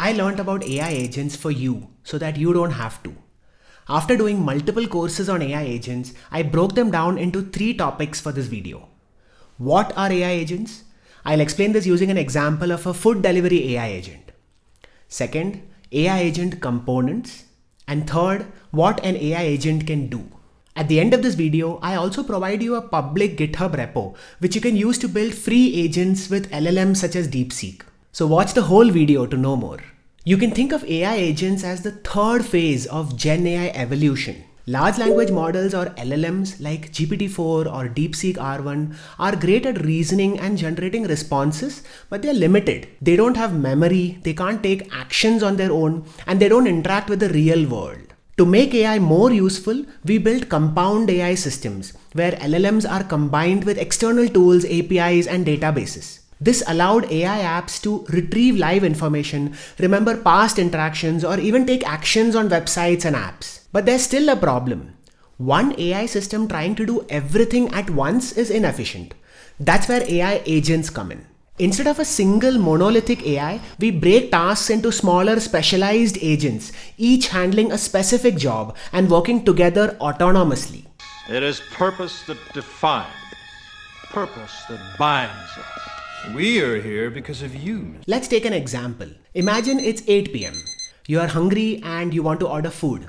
I learned about AI agents for you so that you don't have to. After doing multiple courses on AI agents, I broke them down into 3 topics for this video. What are AI agents? I'll explain this using an example of a food delivery AI agent. Second, AI agent components. And third, what an AI agent can do. At the end of this video, I also provide you a public GitHub repo, which you can use to build free agents with LLMs such as Deepseek. So watch the whole video to know more. You can think of AI agents as the third phase of Gen AI evolution. Large language models or LLMs like GPT-4 or Deepseek R1 are great at reasoning and generating responses, but they're limited. They don't have memory, they can't take actions on their own, and they don't interact with the real world. To make AI more useful, we built compound AI systems where LLMs are combined with external tools, APIs, and databases. This allowed AI apps to retrieve live information, remember past interactions, or even take actions on websites and apps. But there's still a problem. One AI system trying to do everything at once is inefficient. That's where AI agents come in. Instead of a single monolithic AI, we break tasks into smaller specialized agents, each handling a specific job and working together autonomously. It is purpose that defines, purpose that binds us. We are here because of you. Let's take an example. Imagine it's 8 p.m. You are hungry and you want to order food.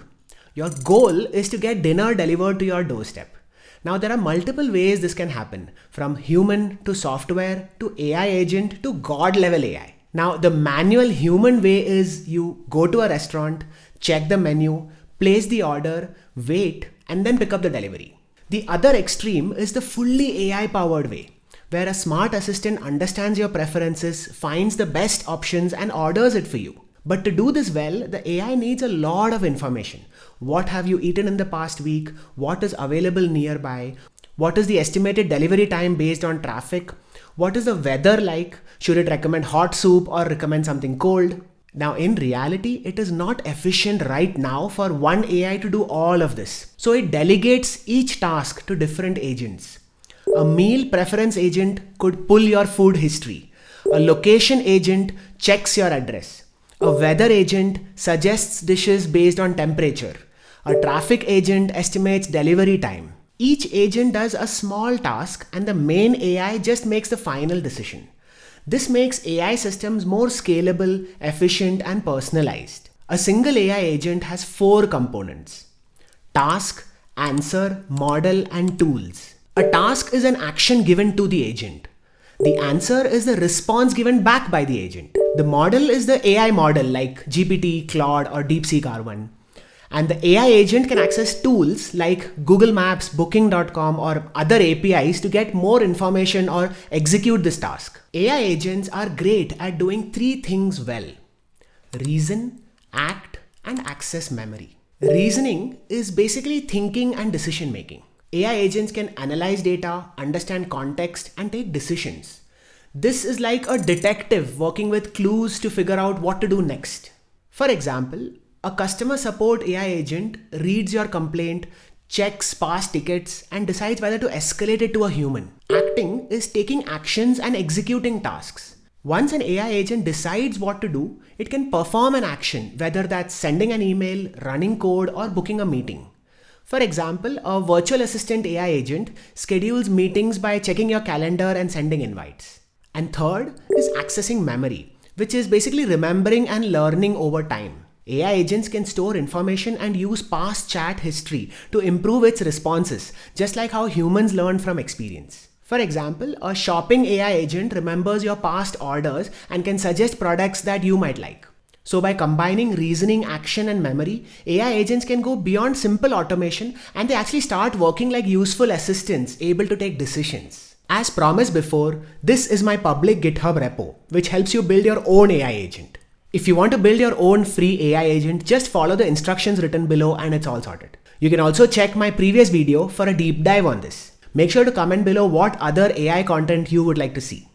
Your goal is to get dinner delivered to your doorstep. Now there are multiple ways this can happen, from human to software to AI agent to God level AI. Now the manual human way is you go to a restaurant, check the menu, place the order, wait, and then pick up the delivery. The other extreme is the fully AI powered way, where a smart assistant understands your preferences, finds the best options and orders it for you. But to do this well, the AI needs a lot of information. What have you eaten in the past week? What is available nearby? What is the estimated delivery time based on traffic? What is the weather like? Should it recommend hot soup or recommend something cold? Now in reality, it is not efficient right now for one AI to do all of this. So it delegates each task to different agents. A meal preference agent could pull your food history. A location agent checks your address. A weather agent suggests dishes based on temperature. A traffic agent estimates delivery time. Each agent does a small task and the main AI just makes the final decision. This makes AI systems more scalable, efficient, and personalized. A single AI agent has 4 components: task, answer, model, and tools. A task is an action given to the agent. The answer is the response given back by the agent. The model is the AI model like GPT, Claude, or Deepseek R1. And the AI agent can access tools like Google Maps, Booking.com, or other APIs to get more information or execute this task. AI agents are great at doing 3 things well: reason, act, and access memory. Reasoning is basically thinking and decision making. AI agents can analyze data, understand context, and take decisions. This is like a detective working with clues to figure out what to do next. For example, a customer support AI agent reads your complaint, checks past tickets, and decides whether to escalate it to a human. Acting is taking actions and executing tasks. Once an AI agent decides what to do, it can perform an action, whether that's sending an email, running code, or booking a meeting. For example, a virtual assistant AI agent schedules meetings by checking your calendar and sending invites. And third is accessing memory, which is basically remembering and learning over time. AI agents can store information and use past chat history to improve its responses, just like how humans learn from experience. For example, a shopping AI agent remembers your past orders and can suggest products that you might like. So by combining reasoning, action, and memory, AI agents can go beyond simple automation and they actually start working like useful assistants able to take decisions. As promised before, this is my public GitHub repo, which helps you build your own AI agent. If you want to build your own free AI agent, just follow the instructions written below and it's all sorted. You can also check my previous video for a deep dive on this. Make sure to comment below what other AI content you would like to see.